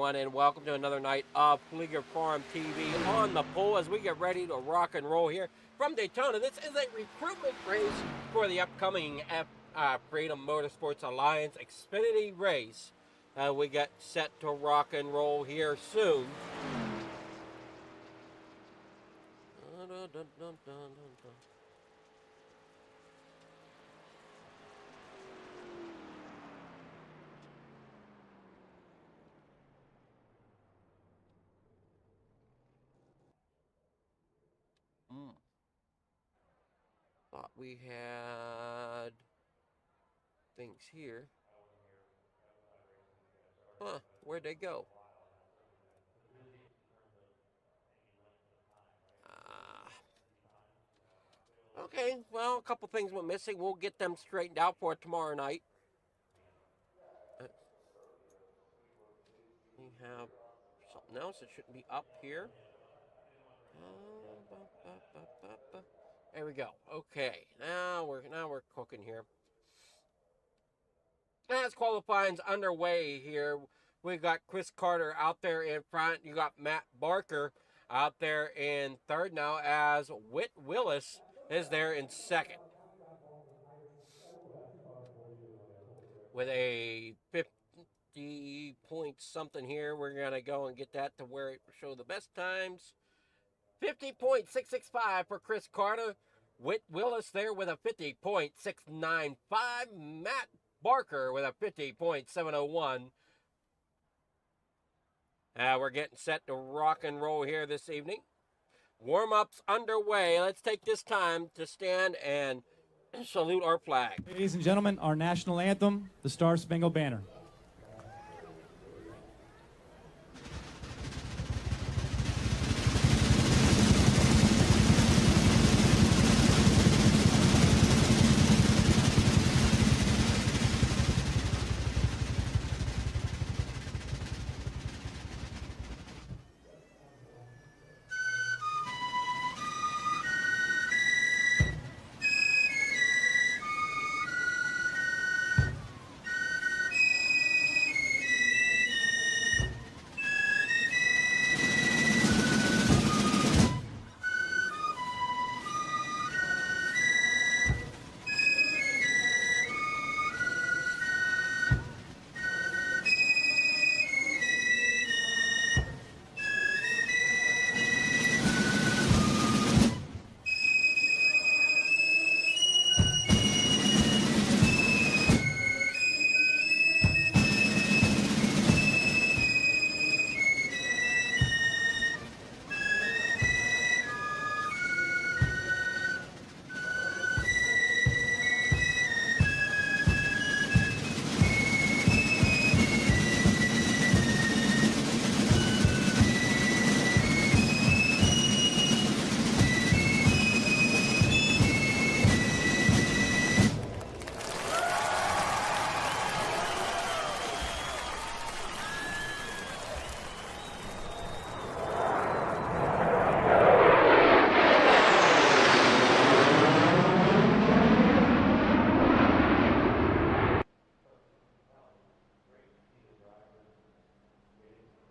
everyone, and welcome to another night of Fleeger Farm TV on the pole as we get ready to rock and roll here from Daytona. This is a recruitment race for the upcoming Freedom Motorsports Alliance Xfinity race. We get set to rock and roll here soon. Thought we had things here. Huh, where'd they go? Okay, well, a couple things went missing. We'll get them straightened out for tomorrow night. We have something else that shouldn't be up here. There we go. Okay, now we're cooking here. As qualifying's underway here, we've got Chris Carter out there in front. You got Matt Barker out there in third now, as Whit Willis is there in second with a 50 point something here. We're gonna go and get that to where it show the best times. 50.665 for Chris Carter. Whit Willis there with a 50.695. Matt Barker with a 50.701. We're getting set to rock and roll here this evening. Warm-ups underway. Let's take this time to stand and salute our flag. Ladies and gentlemen, our national anthem, the Star Spangled Banner.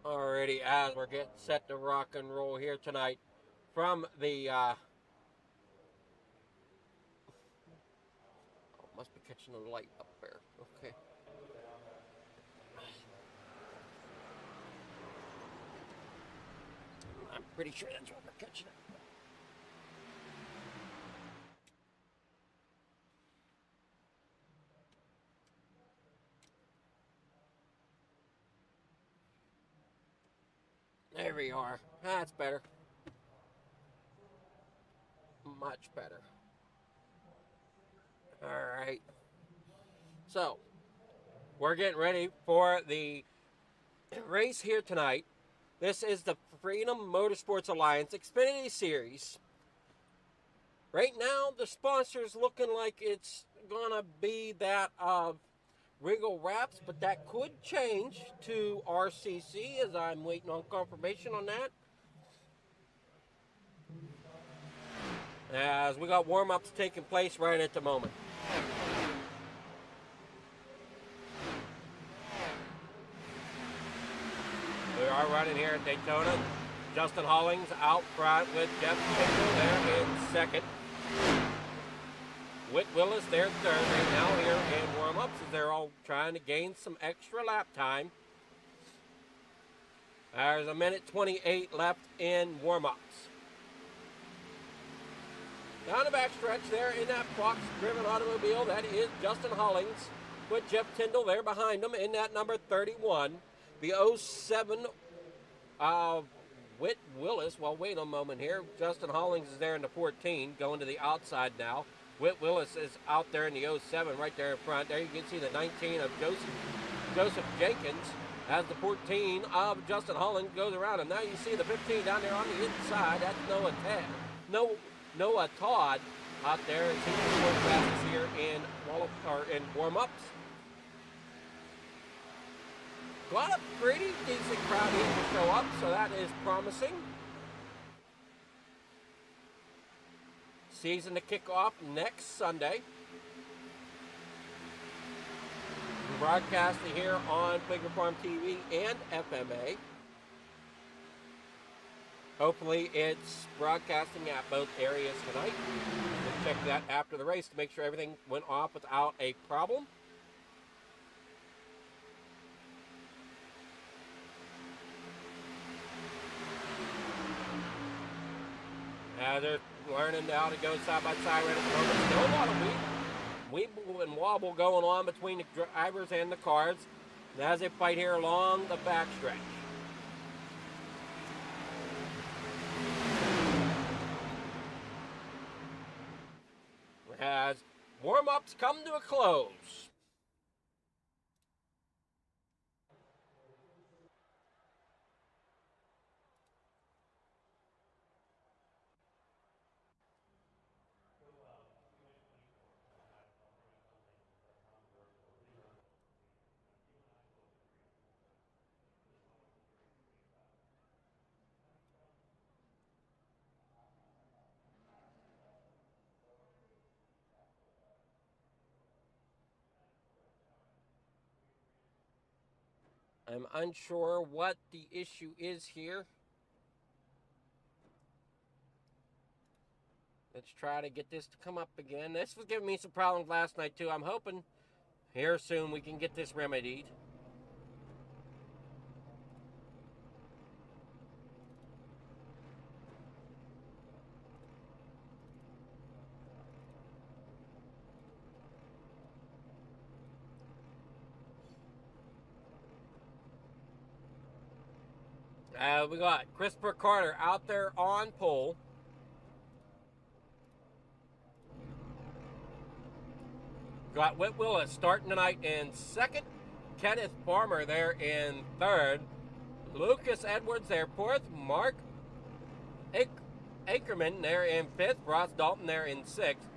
Alrighty, as we're getting set to rock and roll here tonight from the must be catching the light up there. Okay. I'm pretty sure that's what we're catching it. There we are. That's better. Much better. Alright. So, we're getting ready for the race here tonight. This is the Freedom Motorsports Alliance Xfinity Series. Right now, the sponsor's looking like it's gonna be that of Regal Wrapz, but that could change to RCC, as I'm waiting on confirmation on that. As we got warm-ups taking place right at the moment. We are running here at Daytona. Justin Hollings out front with Jeff Kendall there in second. Whit Willis there third. Right now here in warm-ups as they're all trying to gain some extra lap time. There's a minute 28 left in warm-ups. Down the backstretch there in that Fox-driven automobile, that is Justin Hollings with Jeff Tyndall there behind him in that number 31. The 07 Whit Willis, well, wait a moment here. Justin Hollings is there in the 14, going to the outside now. Whit Willis is out there in the 07, right there in front. There you can see the 19 of Joseph Jenkins as the 14 of Justin Hollings goes around. And now you see the 15 down there on the inside. That's Noah Todd out there as he was fastest here in warm-ups. Got a pretty decent crowd here to show up, so that is promising. Season to kick off next Sunday. We're broadcasting here on Figure Farm TV and FMA. Hopefully it's broadcasting at both areas tonight. We'll check that after the race to make sure everything went off without a problem. They're learning how to go side by side right at the moment. Still a lot of weeble and wobble going on between the drivers and the cars as they fight here along the backstretch. As warm-ups come to a close. I'm unsure what the issue is here. Let's try to get this to come up again. This was giving me some problems last night too. I'm hoping here soon we can get this remedied. We got Christopher Carter out there on pole. Got Whit Willis starting tonight in second. Kenneth Farmer there in third. Lucas Edwards there fourth. Mark Ackerman there in fifth. Ross Dalton there in sixth.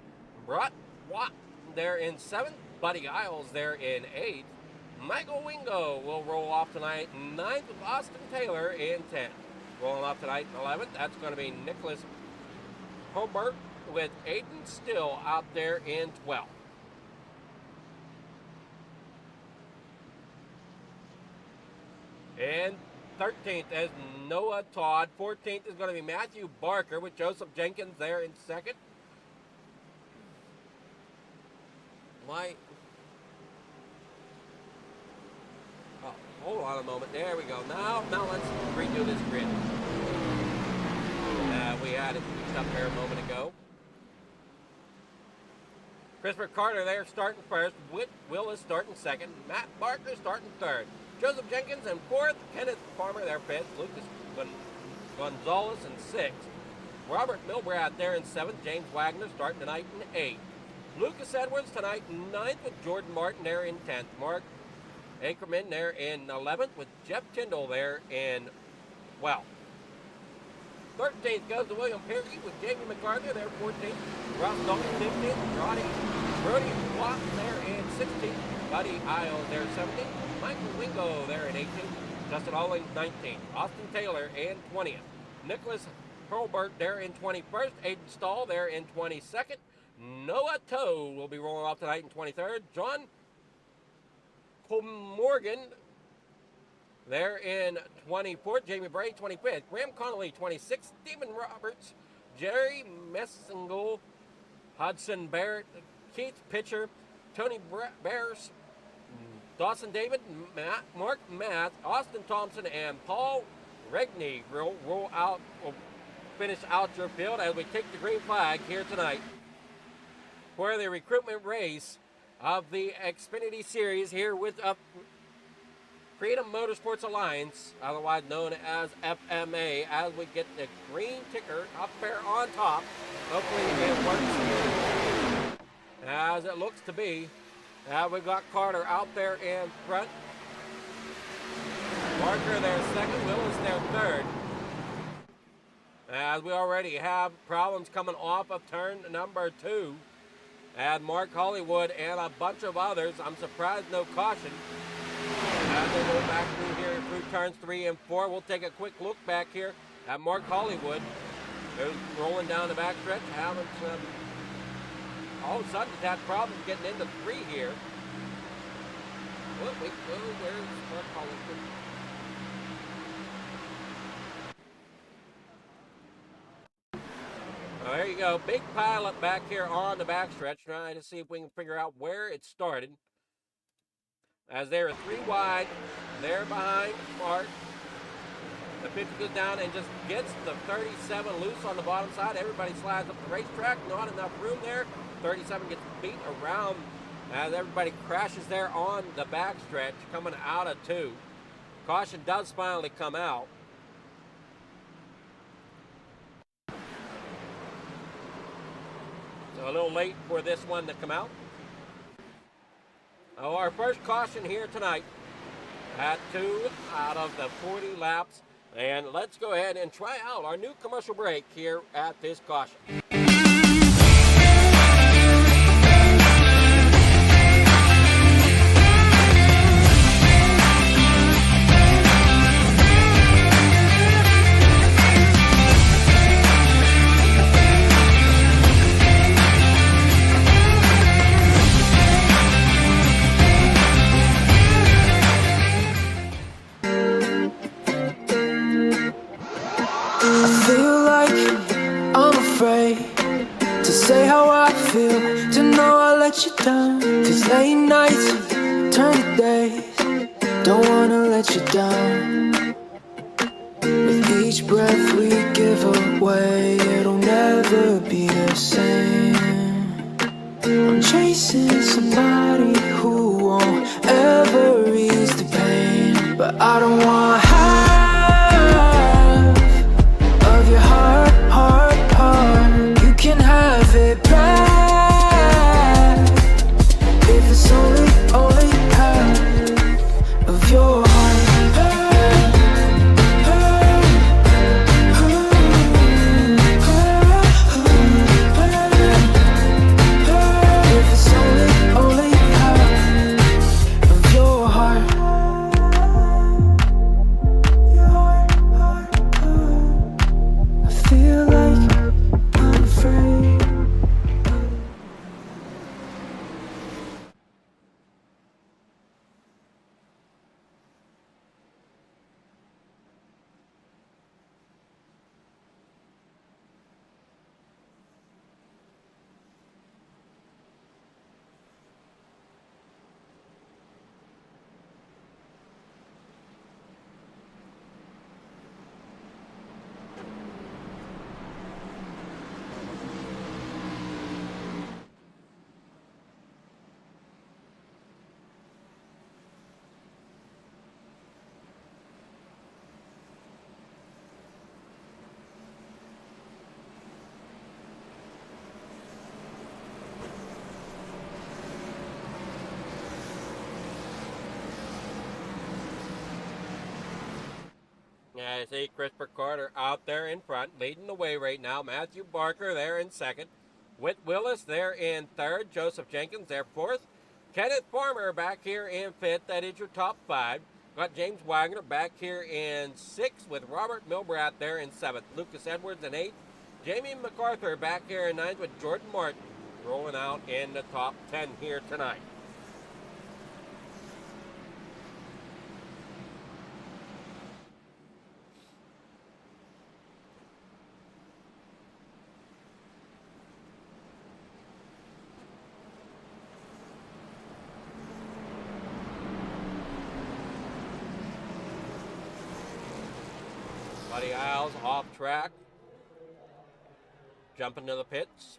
Brett Watt there in seventh. Buddy Isles there in eighth. Michael Wingo will roll off tonight in ninth with Austin Taylor in 10th. Rolling off tonight in 11th, that's going to be Nicholas Hobart with Aiden Still out there in 12th. And 13th is Noah Todd. 14th is going to be Matthew Barker with Joseph Jenkins there in second. Hold on a moment. There we go. Now let's redo this grid. We had it up there a moment ago. Christopher Carter there starting first. Whit Willis starting second. Matt Barker starting third. Joseph Jenkins in fourth. Kenneth Farmer there fifth. Lucas Gonzalez in sixth. Robert Milbrad there in seventh. James Wagner starting tonight in eighth. Lucas Edwards tonight in ninth with Jordan Martin there in 10th. Mark Ackerman there in 11th with Jeff Tyndall there in 12th. 13th goes to William Perry with Jamie McArthur there 14th. Ross Dalton 15th. Brody Watt there in 16th. Buddy Isles there 17th. Michael Wingo there in 18th. Justin Hollings 19th. Austin Taylor in 20th. Nicholas Hurlbert there in 21st. Aiden Stahl there in 22nd. Noah Toad will be rolling off tonight in 23rd. John Morgan there in 24th. Jamie Bray, 25th. Graham Connolly, 26th. Stephen Roberts, Jerry Messingle, Hudson Barrett, Keith Pitcher, Tony Bears, Dawson David, Mark Math, Austin Thompson, and Paul Regney will finish out your field as we take the green flag here tonight for the recruitment race of the Xfinity Series here with Freedom Motorsports Alliance, otherwise known as FMA, as we get the green ticker up there on top. Hopefully it works as it looks to be. We got Carter out there in front. Barker there second, Willis there third. As we already have problems coming off of turn number 2. And Mark Hollywood and a bunch of others. I'm surprised no caution. As they go back through here through turns 3 and 4, we'll take a quick look back here at Mark Hollywood, who's rolling down the back stretch, having some, all of a sudden, had problems getting into 3 here. Where's Mark Hollywood? Oh, there you go. Big pileup back here on the backstretch, trying to see if we can figure out where it started. As they're 3 wide, they're behind Mark. The 50 goes down and just gets the 37 loose on the bottom side. Everybody slides up the racetrack. Not enough room there. 37 gets beat around as everybody crashes there on the backstretch coming out of 2. Caution does finally come out. So a little late for this one to come out. Oh, our first caution here tonight at 2 out of the 40 laps. And let's go ahead and try out our new commercial break here at this caution. To say how I feel, to know I let you down. Cause late nights turn to days, don't wanna let you down. With each breath we give away, it'll never be the same. I'm chasing somebody who won't ever ease the pain, but I don't want half of your heart, heart, heart. You can have it back if it's only half of your heart. If it's only half of your heart. I feel like I'm afraid. I see Christopher Carter out there in front, leading the way right now. Matthew Barker there in second. Whit Willis there in third. Joseph Jenkins there fourth. Kenneth Farmer back here in fifth. That is your top 5. Got James Wagner back here in sixth with Robert Milbrath there in seventh. Lucas Edwards in eighth. Jamie MacArthur back here in ninth with Jordan Martin rolling out in the top 10 here tonight. Buddy Isles off track. Jumping to the pits.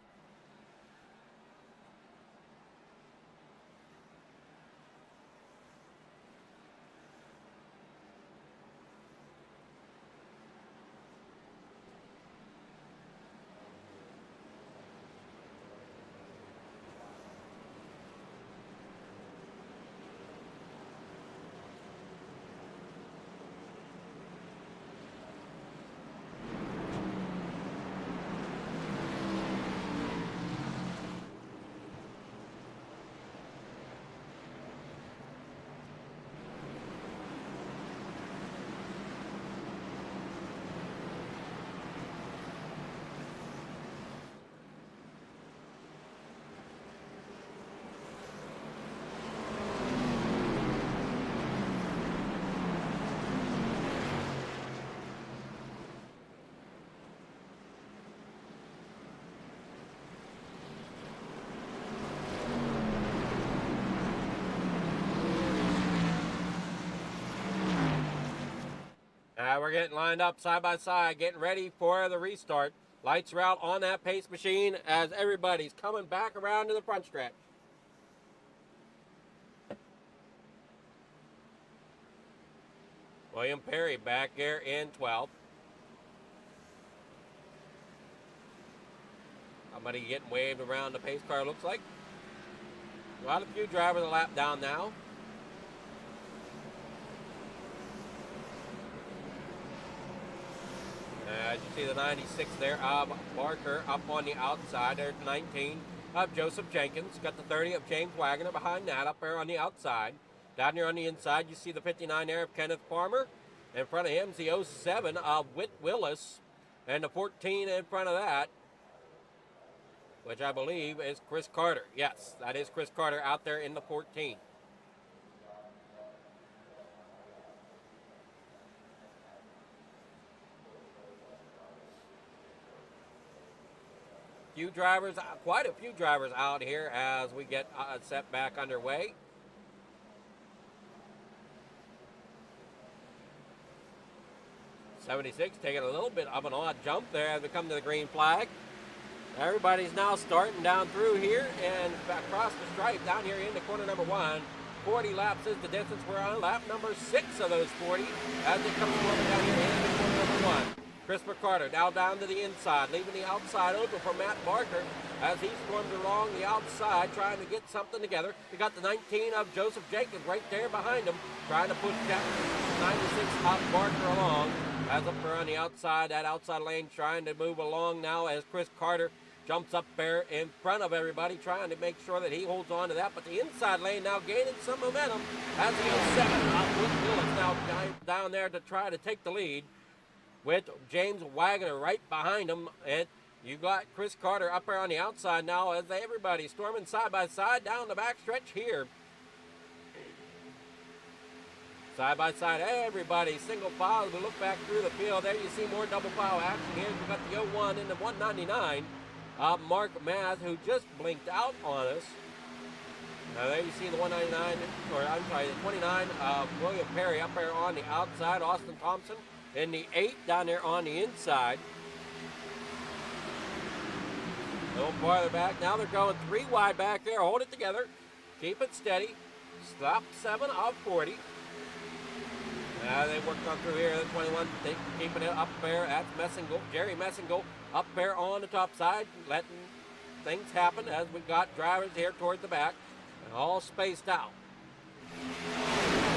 We're getting lined up side by side, getting ready for the restart. Lights are out on that pace machine as everybody's coming back around to the front stretch. William Perry back here in 12th. Somebody getting waved around the pace car, looks like. Got a few drivers a lap down now. As you see the 96 there of Barker up on the outside. There's 19 of Joseph Jenkins. Got the 30 of James Wagner behind that up there on the outside. Down here on the inside, you see the 59 there of Kenneth Farmer. In front of him is the 07 of Whit Willis. And the 14 in front of that, which I believe is Chris Carter. Yes, that is Chris Carter out there in the 14. Few drivers, quite a few drivers out here as we get set back underway. '76 taking a little bit of an odd jump there as we come to the green flag. Everybody's now starting down through here and across the stripe down here into corner number 1. 40 laps is the distance. We're on lap number 6 of those 40 as it comes over down here into corner number 1. Christopher Carter now down to the inside, leaving the outside open for Matt Barker as he storms along the outside trying to get something together. We got the 19 of Joseph Jenkins right there behind him trying to push that 96 of Barker along. As up there on the outside, that outside lane trying to move along now as Chris Carter jumps up there in front of everybody trying to make sure that he holds on to that. But the inside lane now gaining some momentum as the 07 of Whit Willis now down there to try to take the lead, with James Wagner right behind him. And you got Chris Carter up there on the outside now as everybody storming side by side down the back stretch here. Side by side, everybody single file. As we look back through the field, there you see more double file action here. We've got the 01 and the 199 of Mark Math, who just blinked out on us. Now there you see the 199, or I'm sorry, the 29 of William Perry up there on the outside. Austin Thompson in the 8 down there on the inside. A little farther back. Now they're going 3 wide back there. Hold it together. Keep it steady. Stop 7 of 40. Now they worked on through here. The 21 keeping it up there. That's Messingle. Jerry Messingle up there on the top side, letting things happen as we got drivers here towards the back and all spaced out.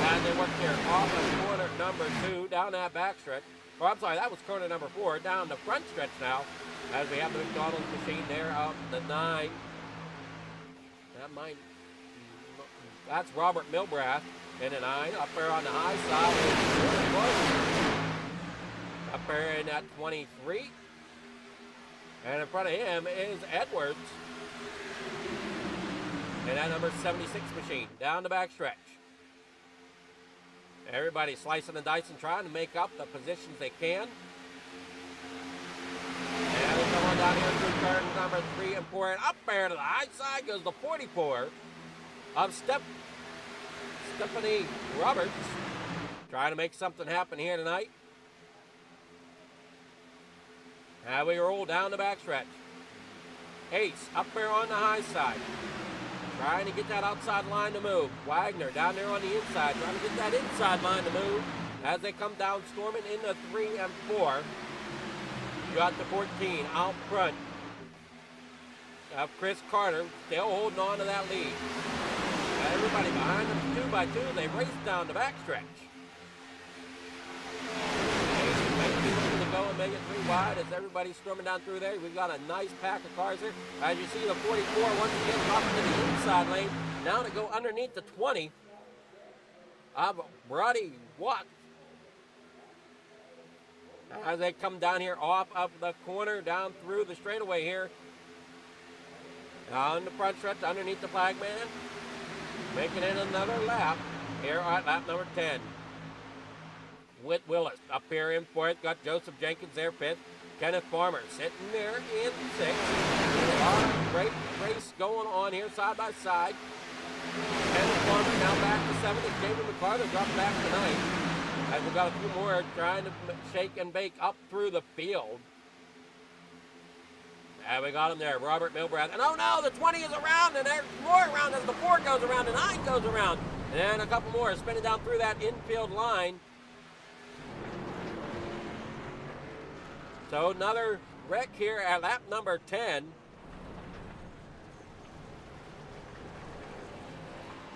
And they worked here off of corner number 2 down that back stretch. Or I'm sorry, that was corner number 4 down the front stretch now as we have the McDonald's machine there up the 9. That's Robert Milbrath in the 9 up there on the high side. Up there in that 23. And in front of him is Edwards. And that number 76 machine down the back stretch. Everybody slicing and dicing, trying to make up the positions they can. And they come on down here through turn number 3 and 4. And up there to the high side goes the 44 of Stephanie Roberts. Trying to make something happen here tonight. Now we roll down the backstretch. Ace up there on the high side. Trying to get that outside line to move. Wagner down there on the inside. Trying to get that inside line to move. As they come down storming into 3 and 4. You got the 14 out front. Chris Carter still holding on to that lead. Everybody behind them 2 by 2. They race down the backstretch. Go and make it 3 wide as everybody's storming down through there. We've got a nice pack of cars here. As you see the 44 once again up into the inside lane. Now to go underneath the 20 of Brody Watt. As they come down here off of the corner down through the straightaway here. On the front stretch underneath the flag man. Making it another lap here at lap number 10. Whit Willis up here in 4th. Got Joseph Jenkins there 5th. Kenneth Farmer sitting there in 6th. Great race going on here side by side. Kenneth Farmer now back to 7th. And David McCarter dropped back to 9th. As we've got a few more trying to shake and bake up through the field. And we got him there, Robert Milbrath. And oh no, the 20 is around, and there's more around as the 4 goes around, the 9 goes around. And a couple more spinning down through that infield line. So another wreck here at lap number 10.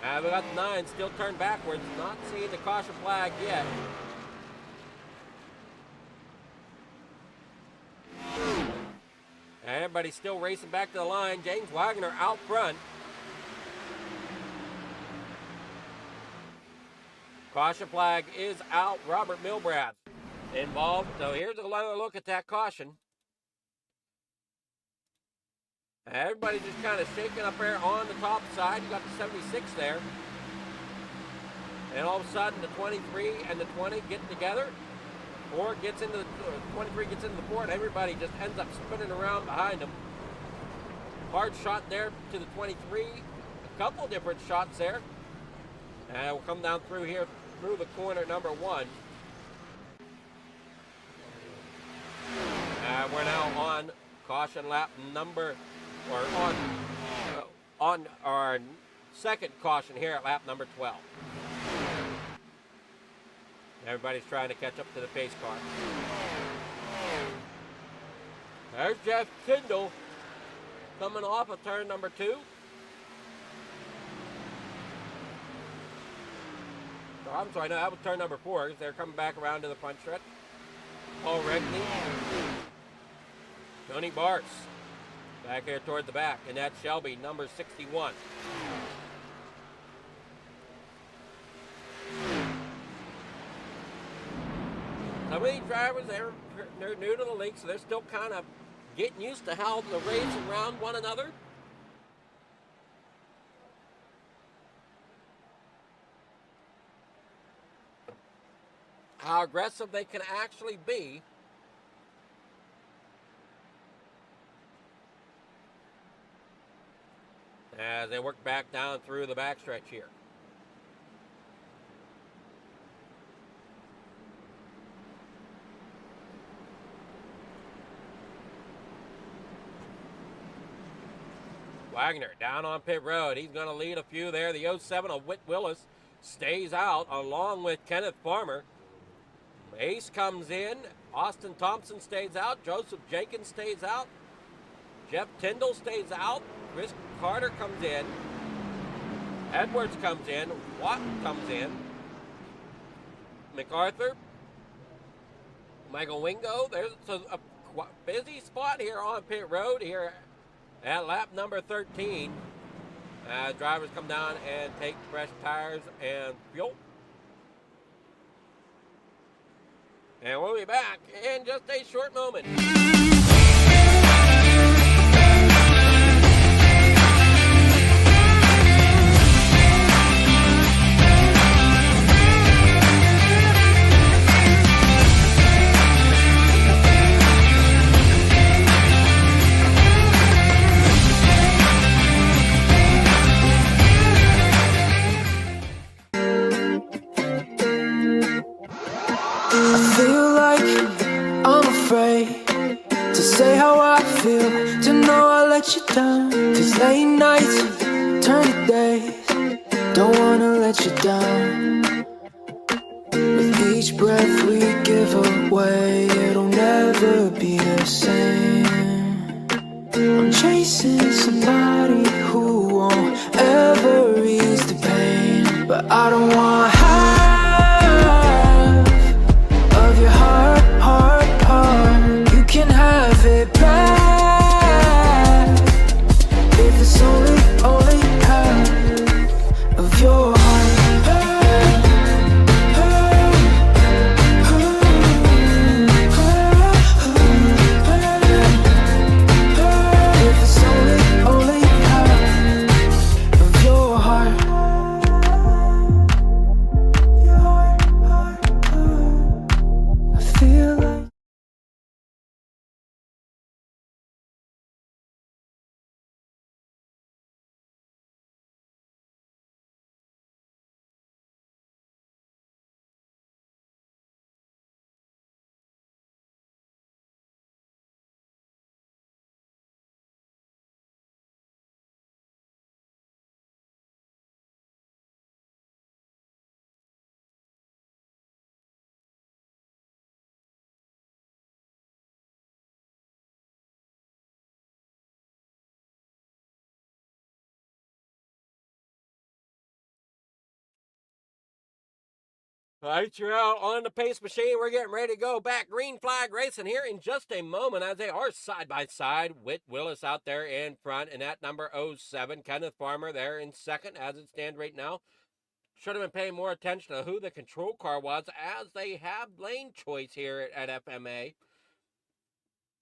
And we got the 9 still turned backwards, not seeing the caution flag yet. And everybody's still racing back to the line. James Wagner out front. Caution flag is out. Robert Milbrath involved. So here's another look at that caution. Everybody just kind of shaking up there on the top side. You got the 76 there. And all of a sudden the 23 and the 20 get together. 4 gets into the 23 gets into the 4, and everybody just ends up spinning around behind them. Hard shot there to the 23. A couple different shots there. And we'll come down through here through the corner number 1. And we're now on caution lap number, or on our second caution here at lap number 12. Everybody's trying to catch up to the pace car. There's Jeff Tyndall coming off of turn number 2. So I'm sorry, no, that was turn number 4. They're coming back around to the front stretch. Paul Regney. Tony Bartz back here toward the back, and that's Shelby, number 61. Some of these drivers, they're new to the league, so they're still kind of getting used to how the race around one another. How aggressive they can actually be. As they work back down through the backstretch here. Wagner down on pit road. He's going to lead a few there. The 07 of Whit Willis stays out along with Kenneth Farmer. Ace comes in. Austin Thompson stays out. Joseph Jenkins stays out. Jeff Tyndall stays out. Chris Carter comes in. Edwards comes in. Watt comes in. MacArthur. Michael Wingo. There's a busy spot here on pit road here at lap number 13. Drivers come down and take fresh tires and fuel. And we'll be back in just a short moment. I feel like I'm afraid to say how I feel, to know I let you down. 'Cause late nights turn to days, don't wanna let you down. With each breath we give away, it'll never be the same. I'm chasing somebody who won't ever ease the pain, but I don't want half of your heart, heart, heart. You can have it back if it's only half of your heart. If it's only half of your heart. I feel like All right, you're out on the pace machine. We're getting ready to go back. Green flag racing here in just a moment as they are side by side. Whit Willis out there in front, and at number 07, Kenneth Farmer there in second as it stands right now. Should have been paying more attention to who the control car was as they have lane choice here at FMA.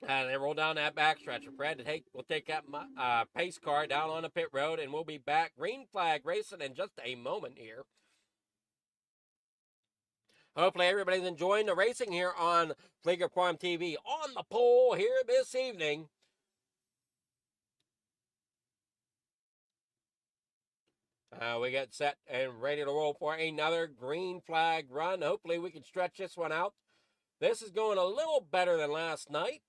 And they roll down that backstretch. Fred, we'll take that pace car down on the pit road, and we'll be back. Green flag racing in just a moment here. Hopefully everybody's enjoying the racing here on Fleeger Farm TV on the pole here this evening. We get set and ready to roll for another green flag run. Hopefully we can stretch this one out. This is going a little better than last night.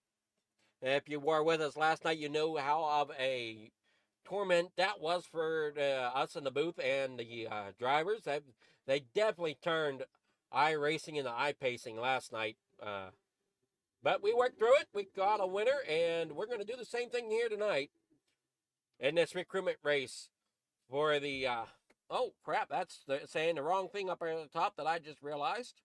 If you were with us last night, you know how of a torment that was for us in the booth and the drivers. They definitely turned iRacing into iPacing last night. But we worked through it. We got a winner, and we're going to do the same thing here tonight in this recruitment race for the. Oh, crap. That's saying the wrong thing up there at the top that I just realized.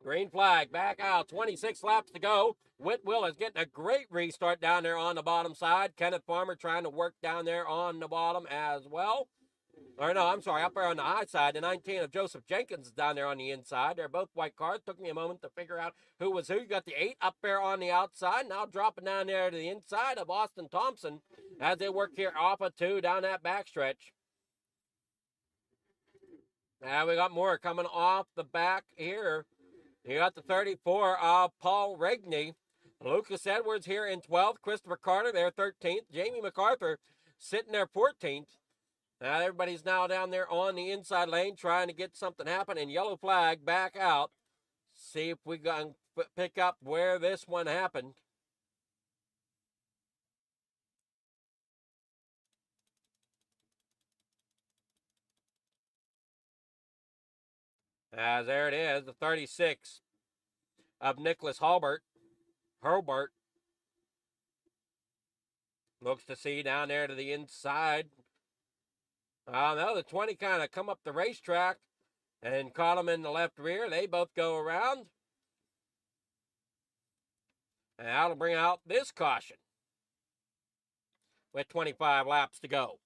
Green flag, back out, 26 laps to go. Whit Willis getting a great restart down there on the bottom side. Kenneth Farmer trying to work down there on the bottom as well. Or no, I'm sorry, up there on the high side. The 19 of Joseph Jenkins is down there on the inside. They're both white cars. Took me a moment to figure out who was who. You got the 8 up there on the outside. Now dropping down there to the inside of Austin Thompson as they work here off of 2 down that backstretch. Now we got more coming off the back here. You got the 34 of Paul Regney. Lucas Edwards here in 12th. Christopher Carter there 13th. Jamie MacArthur sitting there 14th. Now everybody's now down there on the inside lane trying to get something happen. And yellow flag back out. See if we can pick up where this one happened. As there it is, the 36 of Nicholas Hurlbert. Looks to see down there to the inside. No, the 20 kind of come up the racetrack and caught him in the left rear. They both go around. And that'll bring out this caution with 25 laps to go.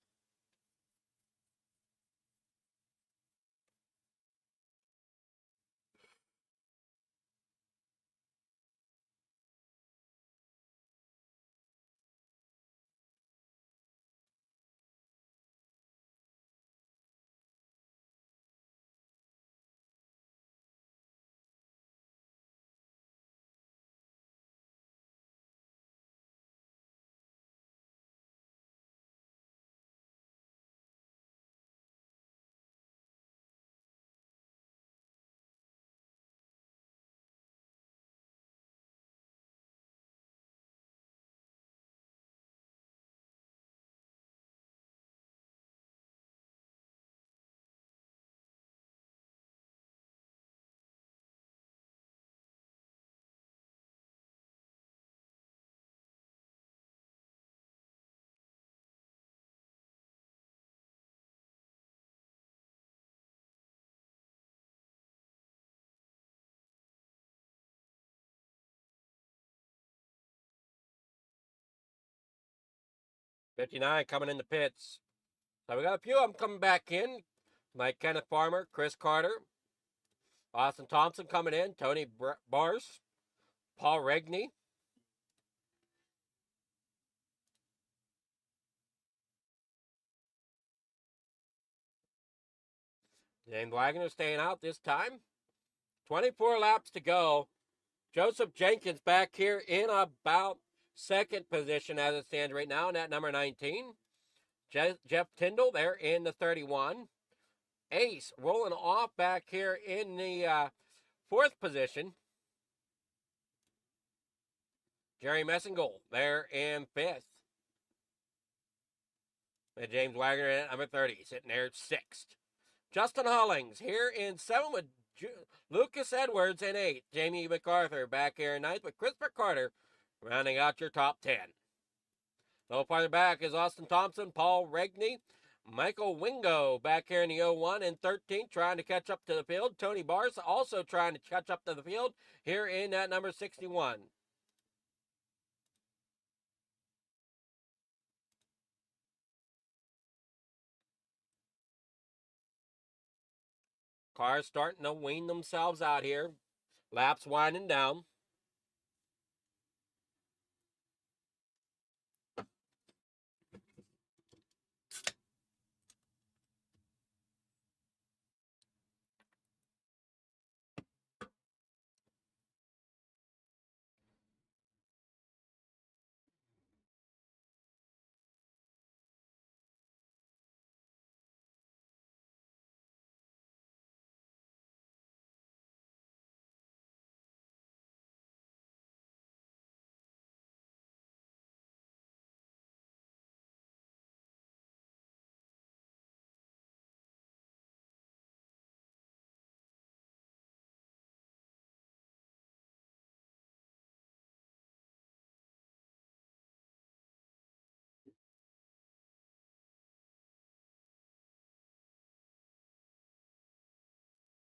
59 coming in the pits. So we got a few of them coming back in, like Kenneth Farmer, Chris Carter, Austin Thompson coming in, Tony Bars, Paul Regney. James Wagner staying out this time. 24 laps to go. Joseph Jenkins back here in about second position as it stands right now, and at number 19. Jeff Tyndall there in the 31. Ace rolling off back here in the fourth position. Jerry Messingold there in fifth. And James Wagner at number 30, sitting there sixth. Justin Hollings here in seventh with Lucas Edwards in eighth. Jamie MacArthur back here in ninth with Christopher Carter rounding out your top 10. A little farther back is Austin Thompson, Paul Regney, Michael Wingo back here in the 01 and 13 trying to catch up to the field. Tony Bars also trying to catch up to the field here in that number 61. Cars starting to wean themselves out here. Laps winding down.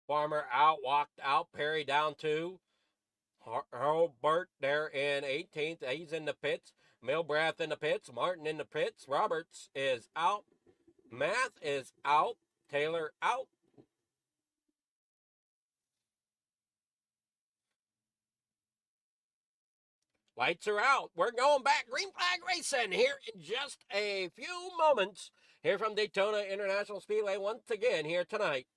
Farmer out, walked out. Perry down two. Hurlbert there in 18th. He's in the pits. Milbrath in the pits. Martin in the pits. Roberts is out. Math is out. Taylor out. Lights are out. We're going back. Green flag racing here in just a few moments. Here from Daytona International Speedway once again here tonight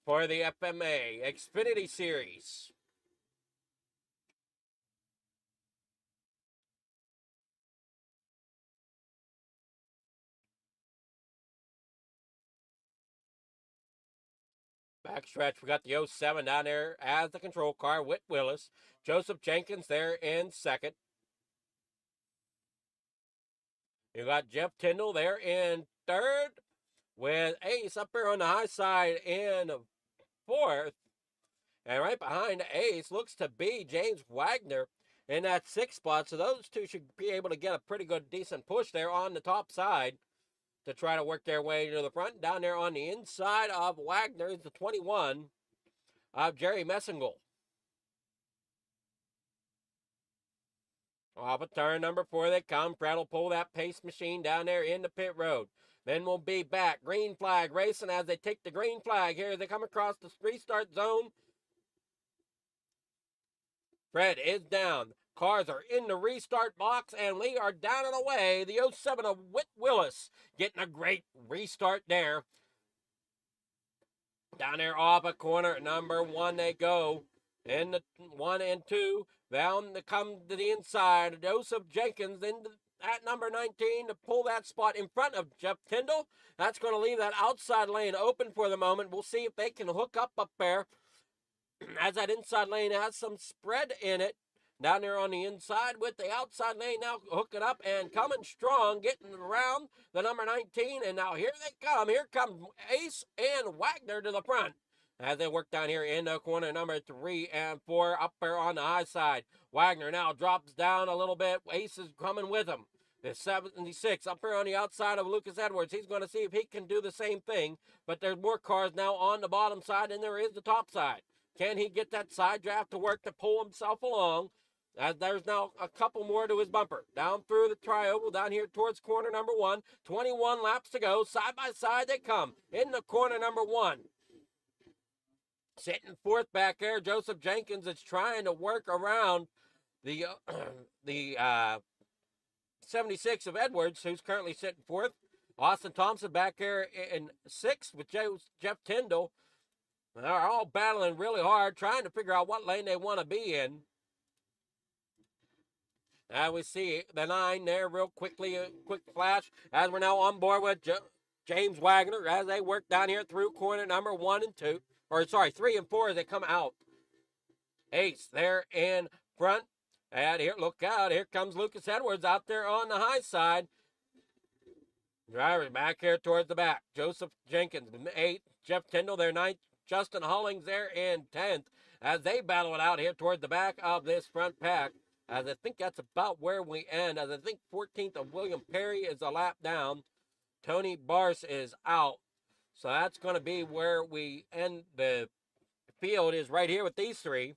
for the FMA Xfinity Series. Backstretch, we got the 07 down there as the control car. Whit Willis. Joseph Jenkins there in second. You got Jeff Tyndall there in third with Ace up here on the high side in fourth. And right behind Ace looks to be James Wagner in that sixth spot. So those two should be able to get a pretty good, decent push there on the top side to try to work their way to the front. Down there on the inside of Wagner is the 21 of Jerry Messingold. Off of turn number 4 they come. Fred will pull that pace machine down there in the pit road. Then we'll be back. Green flag racing as they take the green flag here. They come across the restart zone. Fred is down. Cars are in the restart box, and we are down and away. The 07 of Whit Willis getting a great restart there. Down there off a corner, number 1 they go. In the 1 and 2, down to come to the inside. Joseph Jenkins at number 19 to pull that spot in front of Jeff Tyndall. That's going to leave that outside lane open for the moment. We'll see if they can hook up there. As that inside lane has some spread in it. Down there on the inside with the outside lane now hooking up and coming strong, getting around the number 19. And now here they come. Here come Ace and Wagner to the front as they work down here in the corner number 3 and 4 up there on the high side. Wagner now drops down a little bit. Ace is coming with him. The 76 up here on the outside of Lucas Edwards. He's going to see if he can do the same thing. But there's more cars now on the bottom side than there is the top side. Can he get that side draft to work to pull himself along? As there's now a couple more to his bumper. Down through the tri-oval, down here towards corner number 1. 21 laps to go. Side by side they come. In the corner number 1. Sitting fourth back there, Joseph Jenkins is trying to work around the the 76 of Edwards, who's currently sitting fourth. Austin Thompson back there in sixth with Jeff Tyndall. They're all battling really hard, trying to figure out what lane they want to be in. Now we see the 9 there real quickly, a quick flash, as we're now on board with James Wagner as they work down here through corner number 1 and 2. Or, sorry, 3 and 4 as they come out. Ace there in front. And here, look out, here comes Lucas Edwards out there on the high side. Drivers back here towards the back. Joseph Jenkins, 8th. Jeff Tyndall there, 9th. Justin Hollings there in 10th. As they battle it out here toward the back of this front pack. As I think that's about where we end. As I think 14th of William Perry is a lap down. Tony Barse is out. So that's going to be where we end the field, is right here with these 3.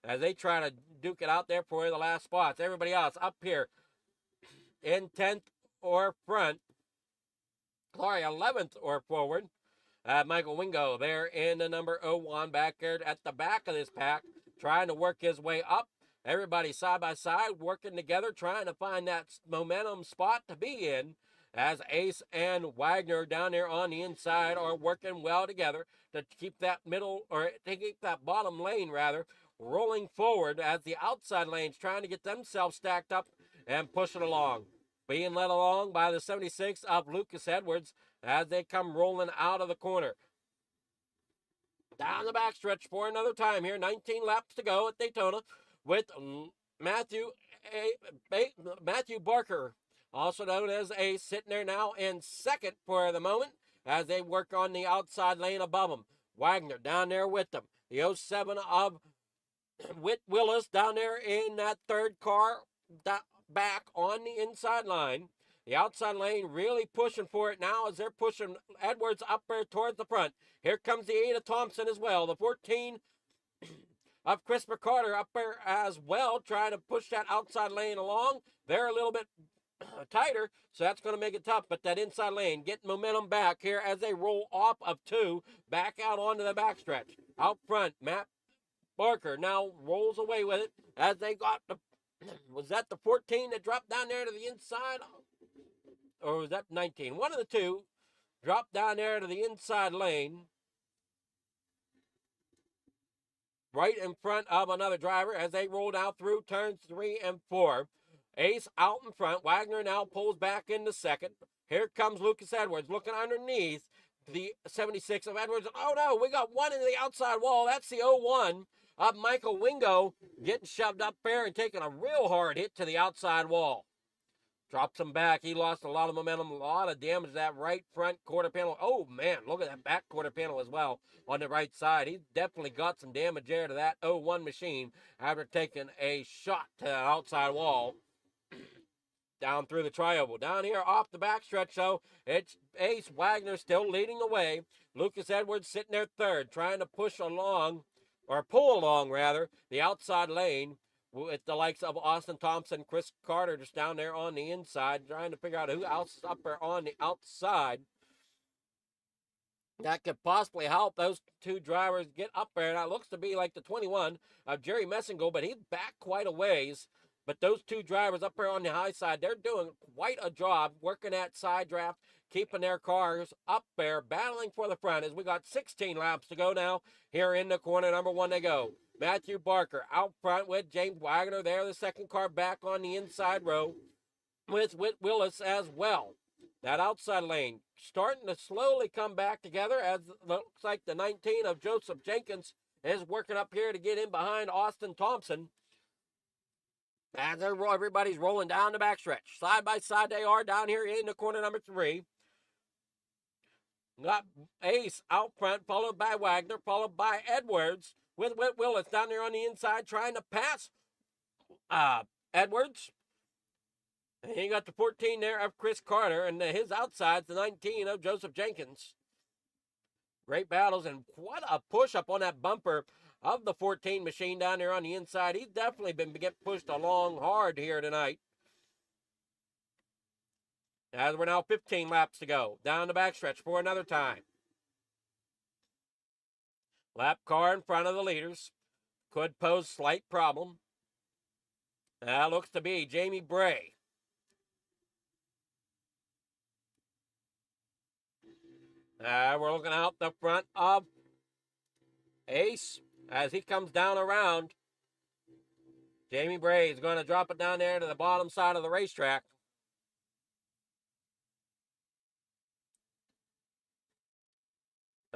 As they try to duke it out there for the last spots. Everybody else up here in 10th or front. Sorry, 11th or forward. Michael Wingo there in the number 01 back there at the back of this pack, trying to work his way up. Everybody side by side, working together, trying to find that momentum spot to be in. As Ace and Wagner down there on the inside are working well together to keep that middle, or to keep that bottom lane, rather, rolling forward, as the outside lane's trying to get themselves stacked up and push it along. Being led along by the 76 of Lucas Edwards as they come rolling out of the corner. Down the backstretch for another time here. 19 laps to go at Daytona with Matthew Barker, also known as Ace, sitting there now in second for the moment as they work on the outside lane above them. Wagner down there with them. The 07 of Whit Willis down there in that third car back on the inside line. The outside lane really pushing for it now as they're pushing Edwards up there towards the front. Here comes the 8 of Thompson as well. The 14 of Christopher Carter up there as well, trying to push that outside lane along. They're a little bit tighter, so that's going to make it tough. But that inside lane getting momentum back here as they roll off of 2 back out onto the backstretch. Out front, Matt Barker now rolls away with it as they got the, was that the 14 that dropped down there to the inside? Or was that 19? One of the two dropped down there to the inside lane. Right in front of another driver as they rolled out through turns 3 and 4. Ace out in front. Wagner now pulls back into second. Here comes Lucas Edwards looking underneath the 76 of Edwards. Oh no, we got one into the outside wall. That's the 01 of Michael Wingo getting shoved up there and taking a real hard hit to the outside wall. Drops him back. He lost a lot of momentum, a lot of damage to that right front quarter panel. Oh, man, look at that back quarter panel as well on the right side. He definitely got some damage there to that 01 machine after taking a shot to the outside wall. Down through the tri-oval. Down here off the backstretch, though, it's Ace Wagner still leading the way. Lucas Edwards sitting there third, trying to push along, or pull along, rather, the outside lane with the likes of Austin Thompson, Chris Carter just down there on the inside, trying to figure out who else is up there on the outside that could possibly help those two drivers get up there. Now, it looks to be like the 21 of Jerry Messingle, but he's back quite a ways. But those two drivers up there on the high side, they're doing quite a job working that side draft, keeping their cars up there, battling for the front as we got 16 laps to go now. Here in the corner, number 1 they go. Matthew Barker out front with James Wagner there, the second car back on the inside row with Whit Willis as well. That outside lane starting to slowly come back together as it looks like the 19 of Joseph Jenkins is working up here to get in behind Austin Thompson. As everybody's rolling down the backstretch. Side by side they are down here in the corner number 3. Got Ace out front, followed by Wagner, followed by Edwards, with Whit Willis down there on the inside trying to pass Edwards. And you got the 14 there of Chris Carter, and his outside's the 19 of Joseph Jenkins. Great battles, and what a push up on that bumper of the 14 machine down there on the inside. He's definitely been getting pushed along hard here tonight. As we're now 15 laps to go. Down the backstretch for another time. Lap car in front of the leaders. Could pose slight problem. That looks to be Jamie Bray. We're looking out the front of Ace as he comes down around. Jamie Bray is going to drop it down there to the bottom side of the racetrack.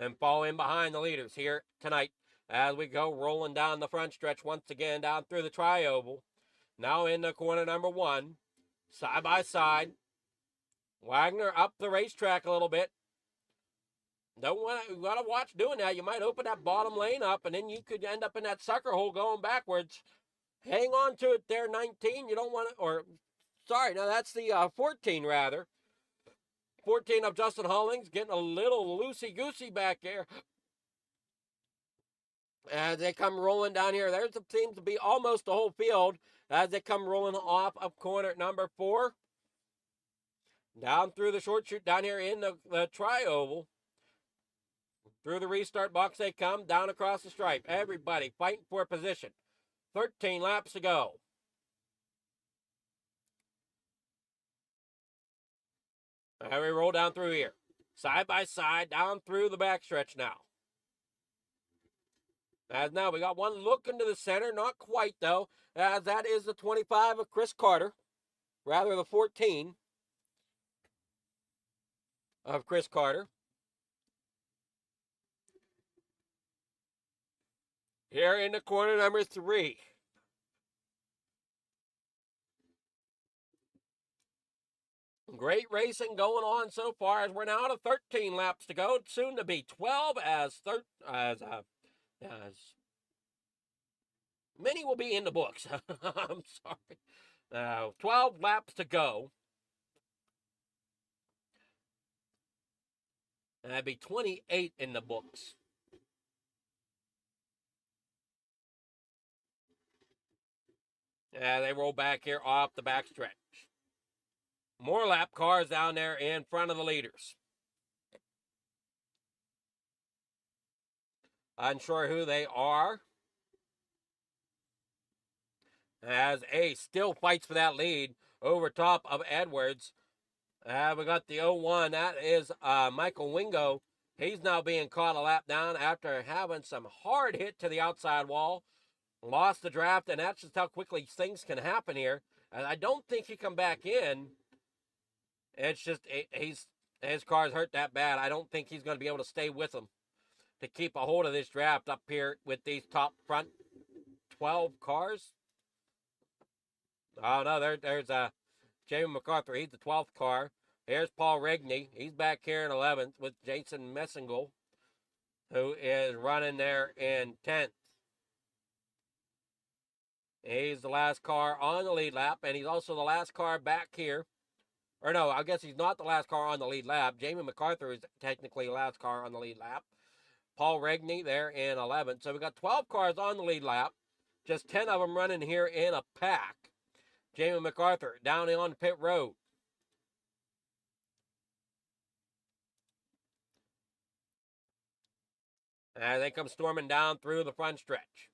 And fall in behind the leaders here tonight as we go rolling down the front stretch once again down through the tri-oval. Now in the corner number 1, side by side. Wagner up the racetrack a little bit. You gotta watch doing that. You might open that bottom lane up, and then you could end up in that sucker hole going backwards. Hang on to it there, 19. You don't want to, or sorry, no, that's the 14 rather. 14 of Justin Hollings getting a little loosey-goosey back there. As they come rolling down here, there seems to be almost the whole field as they come rolling off of corner number 4. Down through the short chute down here in the tri-oval. Through the restart box they come, down across the stripe. Everybody fighting for position. 13 laps to go. And we roll down through here. Side by side, down through the backstretch now. As now we got one look into the center, not quite though, as that is the 25 of Chris Carter. Rather the 14 of Chris Carter. Here in the corner number 3. Great racing going on so far as we're now to 13 laps to go. Soon to be 12 as many will be in the books. I'm sorry. 12 laps to go. That'd be 28 in the books. They roll back here off the backstretch. More lap cars down there in front of the leaders. Unsure who they are. As Ace still fights for that lead over top of Edwards. We got the 01. That is Michael Wingo. He's now being caught a lap down after having some hard hit to the outside wall. Lost the draft, and that's just how quickly things can happen here. And I don't think he come back in. It's just his car's hurt that bad. I don't think he's going to be able to stay with them to keep a hold of this draft up here with these top front 12 cars. Oh, no, there's Jamie MacArthur. He's the 12th car. Here's Paul Rigney. He's back here in 11th with Jason Messingle, who is running there in 10th. He's the last car on the lead lap, and he's also the last car back here. Or no, I guess he's not the last car on the lead lap. Jamie MacArthur is technically the last car on the lead lap. Paul Rigney there in 11th. So we got 12 cars on the lead lap. Just 10 of them running here in a pack. Jamie MacArthur down on pit road. And they come storming down through the front stretch.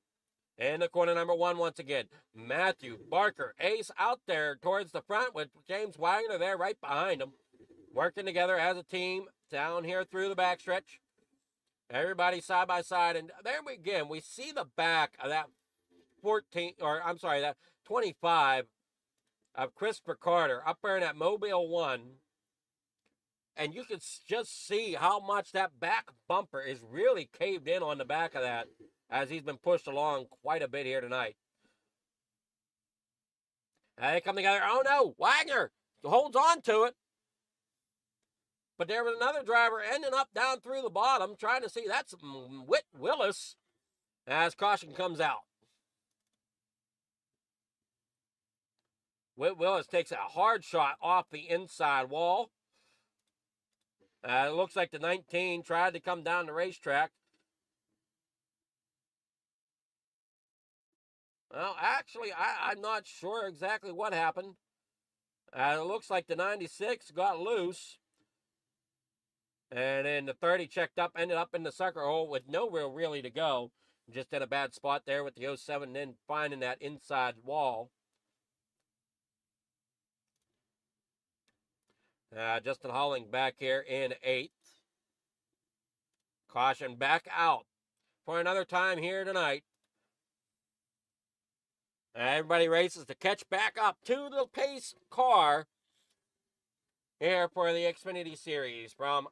In the corner number 1 once again. Matthew Barker, Ace out there towards the front with James Wagner there right behind him. Working together as a team down here through the backstretch. Everybody side by side. And there we again, we see the back of that that 25 of Christopher Carter up there in that Mobile 1. And you can just see how much that back bumper is really caved in on the back of that as he's been pushed along quite a bit here tonight. They come together. Oh, no. Wagner holds on to it. But there was another driver ending up down through the bottom trying to see. That's Whit Willis as caution comes out. Whit Willis takes a hard shot off the inside wall. It looks like the 19 tried to come down the racetrack. Well, actually, I'm not sure exactly what happened. It looks like the 96 got loose. And then the 30 checked up, ended up in the sucker hole with nowhere really to go. Just in a bad spot there with the 07, and then finding that inside wall. Justin Holling back here in 8th. Caution back out for another time here tonight. Everybody races to catch back up to the pace car here for the Xfinity Series from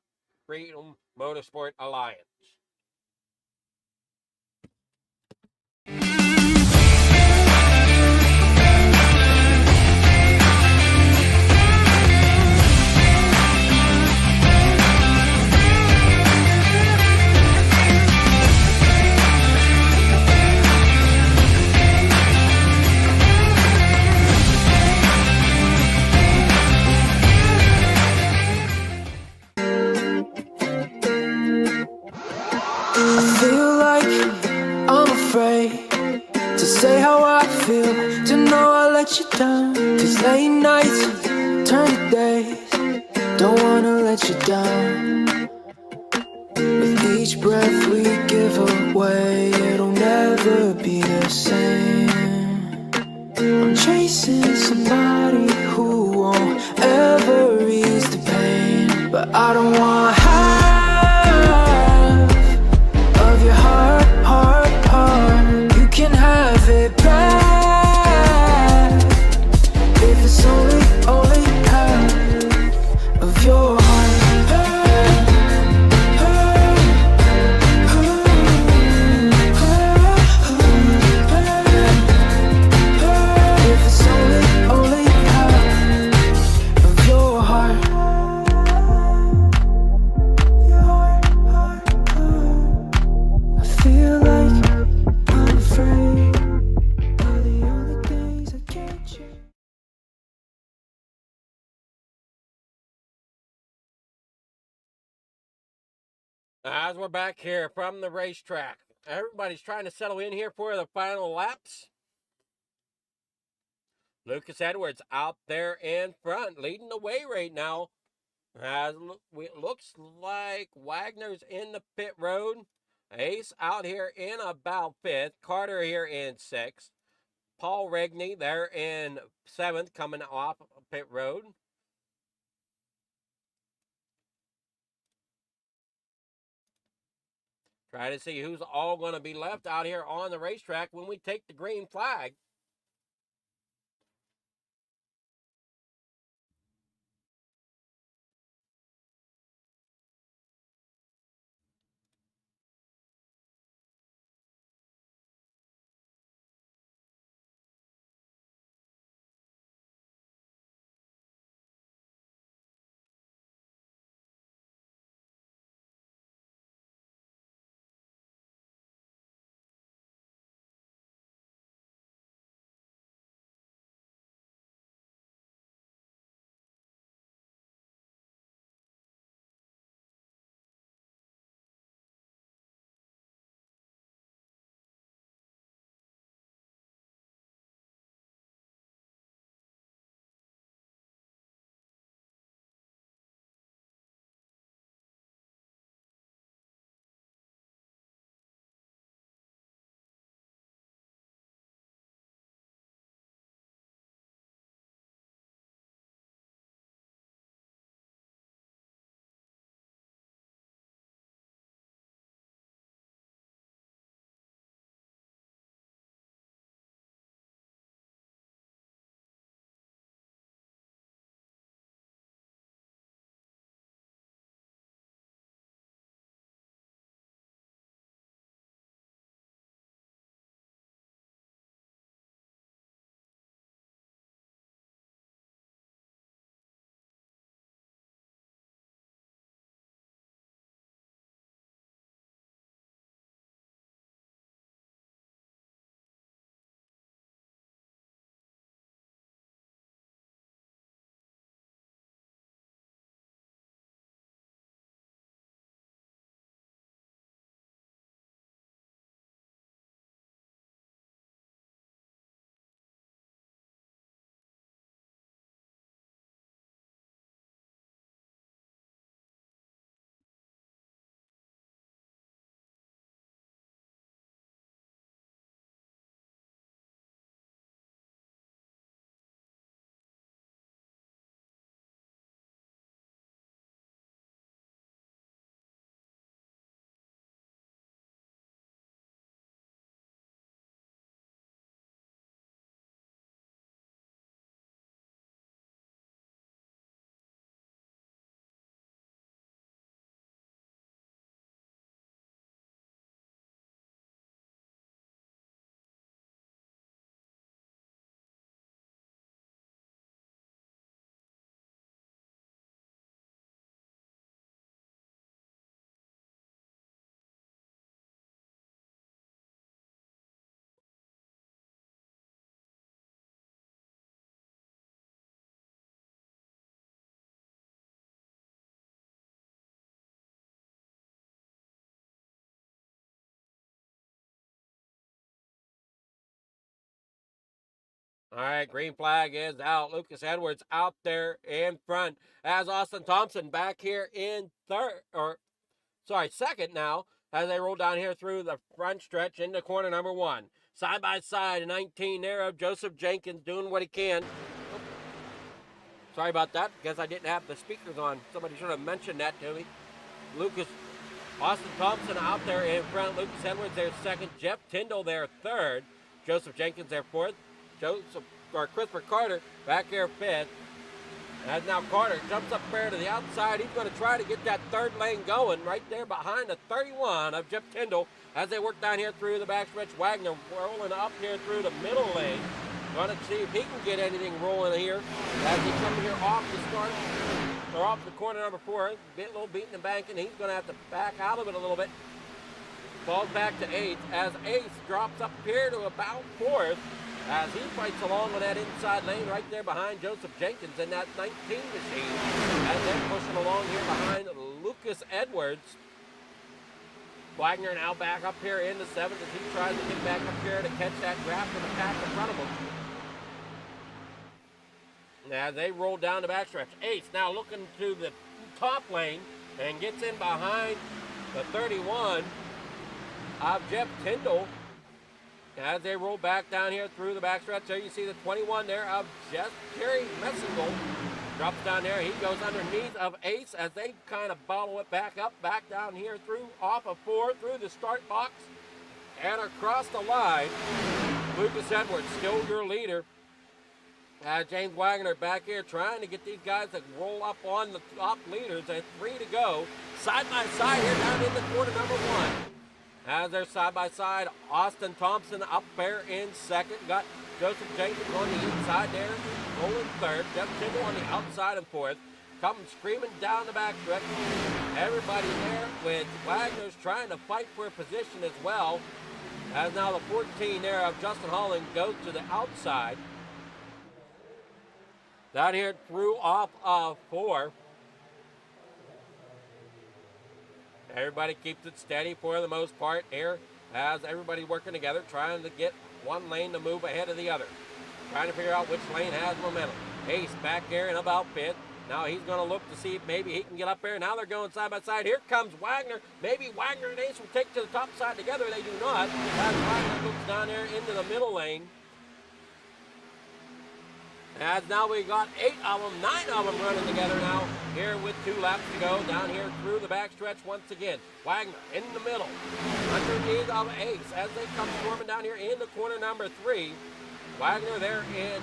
Freedom Motorsport Alliance. I feel like I'm afraid to say how I feel, to know I let you down. Cause late nights turn to days, don't wanna let you down. With each breath we give away, it'll never be the same. I'm chasing somebody who won't ever ease the pain, but I don't want half of your heart, heart, heart. You can have it back if it's only half of your heart. If it's only half of your heart. I feel like I'm afraid are the only things I can't change. As we're back here from the racetrack, everybody's trying to settle in here for the final laps. Lucas Edwards out there in front, leading the way right now. As it looks like Wagner's in the pit road. Ace out here in about 5th. Carter here in 6th. Paul Regney there in 7th, coming off pit road. Try to see who's all going to be left out here on the racetrack when we take the green flag. All right, green flag is out. Lucas Edwards out there in front as Austin Thompson back here in second now as they roll down here through the front stretch into corner number 1. Side by side, 19 there of Joseph Jenkins doing what he can. Oh, sorry about that. Guess I didn't have the speakers on. Somebody should have mentioned that to me. Austin Thompson out there in front. Lucas Edwards there second. Jeff Tyndall there third. Joseph Jenkins there fourth. Christopher Carter back here fifth. As now Carter jumps up there to the outside. He's going to try to get that third lane going right there behind the 31 of Jeff Tyndall as they work down here through the backstretch. Wagner rolling up here through the middle lane. Going to see if he can get anything rolling here as he comes here off the start, or off the corner number 4. A little beating the bank, and he's going to have to back out of it a little bit. Falls back to 8th as Ace drops up here to about 4th. As he fights along with that inside lane right there behind Joseph Jenkins in that 19 machine. As they're pushing along here behind Lucas Edwards. Wagner now back up here in the 7th as he tries to get back up here to catch that draft from the pack in front of him. As they roll down the backstretch. Ace now looking to the top lane and gets in behind the 31 of Jeff Tyndall. As they roll back down here through the backstretch, there you see the 21 there of Jerry Messingle. Drops down there. He goes underneath of Ace as they kind of bottle it back up, back down here through, off of 4, through the start box, and across the line. Lucas Edwards, still your leader. James Wagner back here trying to get these guys to roll up on the top leaders. And 3 to go. Side by side here down in the corner number 1. As they're side by side, Austin Thompson up there in second. Got Joseph Jenkins on the inside there, rolling third. Jeff Tyndall on the outside and fourth. Coming screaming down the backstretch. Everybody there with Wagner's trying to fight for a position as well. As now the 14 there of Justin Holling goes to the outside. Down here through off of 4. Everybody keeps it steady for the most part here as everybody working together, trying to get one lane to move ahead of the other. Trying to figure out which lane has momentum. Ace back there in about 5th. Now he's going to look to see if maybe he can get up there. Now they're going side by side. Here comes Wagner. Maybe Wagner and Ace will take to the top side together. They do not. As Wagner looks down there into the middle lane. As now we got 8 of them, 9 of them running together now here with 2 laps to go down here through the backstretch once again. Wagner in the middle, underneath of Ace as they come swarming down here in the corner number 3. Wagner there in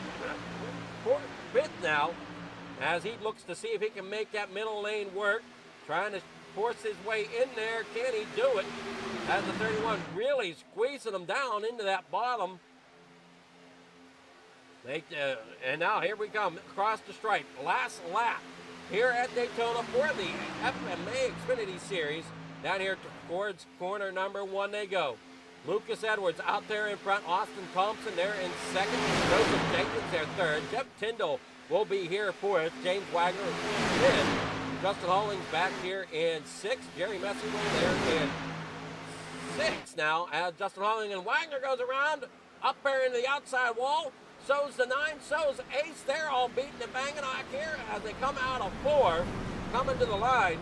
5th now as he looks to see if he can make that middle lane work. Trying to force his way in there. Can he do it? As the 31 really squeezing him down into that bottom. And now here we come across the stripe. Last lap here at Daytona for the FMA Xfinity Series. Down here towards corner number 1 they go. Lucas Edwards out there in front. Austin Thompson there in second. Joseph Jenkins there third. Jeff Tyndall will be here fourth. James Wagner fifth. Justin Hollings back here in 6th. Jerry Messingle there in 6th now. As Justin Holling and Wagner goes around up there into the outside wall. So's the 9, so's Ace. They're all beating and banging out here as they come out of 4, coming to the line.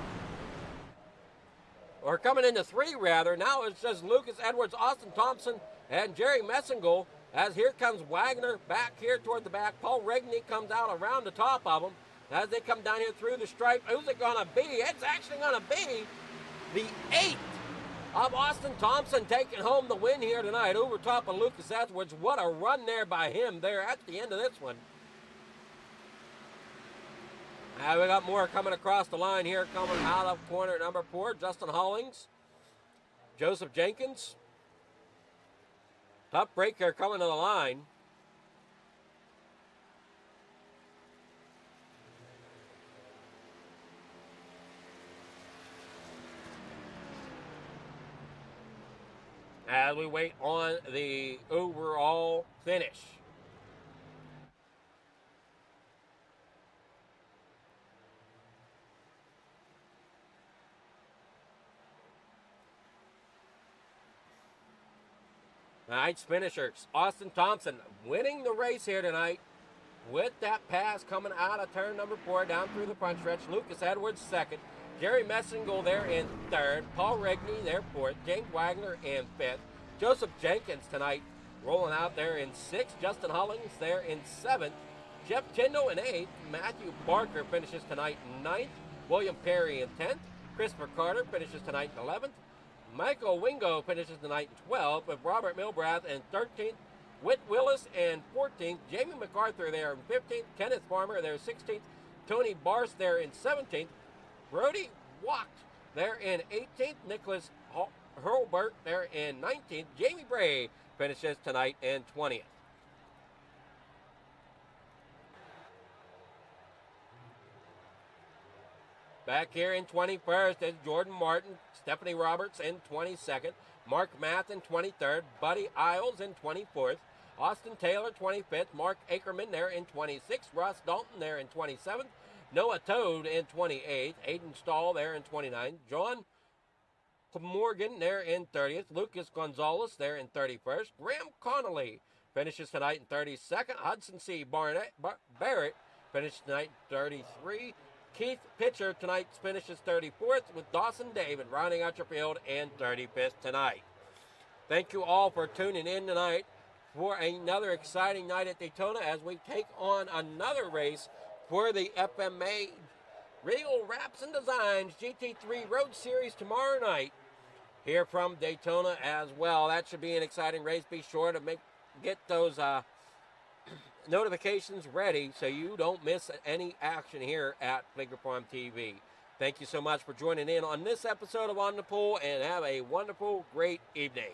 Or coming into 3, rather. Now it's just Lucas Edwards, Austin Thompson, and Jerry Messingle. As here comes Wagner back here toward the back. Paul Regney comes out around the top of them. As they come down here through the stripe, who's it going to be? It's actually going to be the 8th of Austin Thompson taking home the win here tonight over top of Lucas Edwards. What a run there by him there at the end of this one. We got more coming across the line here, coming out of corner number 4. Justin Hollings, Joseph Jenkins. Tough break here coming to the line. As we wait on the overall finish. Tonight's finishers, Austin Thompson winning the race here tonight with that pass coming out of turn number 4 down through the front stretch. Lucas Edwards second. Jerry Messingle there in third. Paul Rigney there fourth. James Wagner in fifth. Joseph Jenkins tonight rolling out there in sixth. Justin Hollings there in seventh. Jeff Tyndall in eighth. Matthew Barker finishes tonight in ninth. William Perry in 10th. Christopher Carter finishes tonight in 11th. Michael Wingo finishes tonight in 12th, with Robert Milbrath in 13th. Whit Willis in 14th. Jamie MacArthur there in 15th. Kenneth Farmer there 16th. Tony Barst there in 17th. Brody Wacht there in 18th. Nicholas Hurlbert there in 19th. Jamie Bray finishes tonight in 20th. Back here in 21st is Jordan Martin, Stephanie Roberts in 22nd, Mark Math in 23rd, Buddy Isles in 24th, Austin Taylor 25th, Mark Ackerman there in 26th, Ross Dalton there in 27th, Noah Toad in 28th, Aiden Stahl there in 29th, John Morgan there in 30th, Lucas Gonzalez there in 31st, Graham Connolly finishes tonight in 32nd, Hudson C. Barrett finishes tonight in 33th, Keith Pitcher tonight finishes 34th, with Dawson David rounding out your field in 35th tonight. Thank you all for tuning in tonight for another exciting night at Daytona as we take on another race for the FMA Regal Wrapz and Designs GT3 Road Series tomorrow night here from Daytona as well. That should be an exciting race. Be sure to get those notifications ready so you don't miss any action here at Fleeger Farm TV. Thank you so much for joining in on this episode of On the Pool, and have a wonderful, great evening.